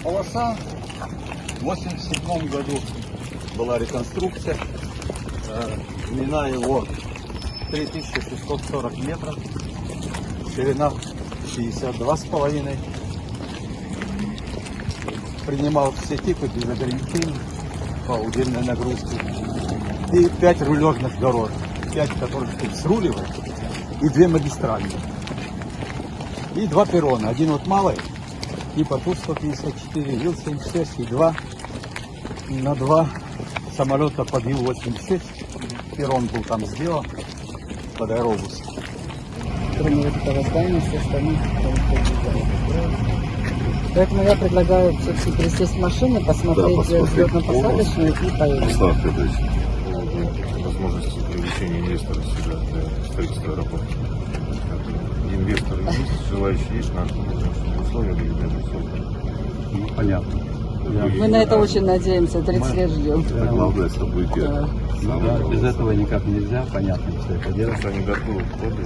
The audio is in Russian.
полоса. В 1987 году была реконструкция. Длина его 3640 метров, ширина 62,5. Принимал все типы без ограничений по удельной нагрузке. И 5 рулежных дорог, 5 которых тут сруливают, и 2 магистральные. И 2 перрона, один вот малый, типа Ту-154, Ил-76 и 2 на 2 самолета под Ил-86. Перрон был там сделан под аэробус. Кроме этого здания, все остальные. Поэтому я предлагаю все-таки присесть в машину, посмотреть взлетно-посадочную и поехать. Возможности привлечения инвесторов сюда для строительства аэропорта. Инвесторы есть, желающие есть, надо, чтобы условия были даже созданы. Понятно. Мы на это очень надеемся, 30 лет ждем. Главное, чтобы будет Да, без этого никак нельзя, понятно, что это делать. Они готовы к ходу.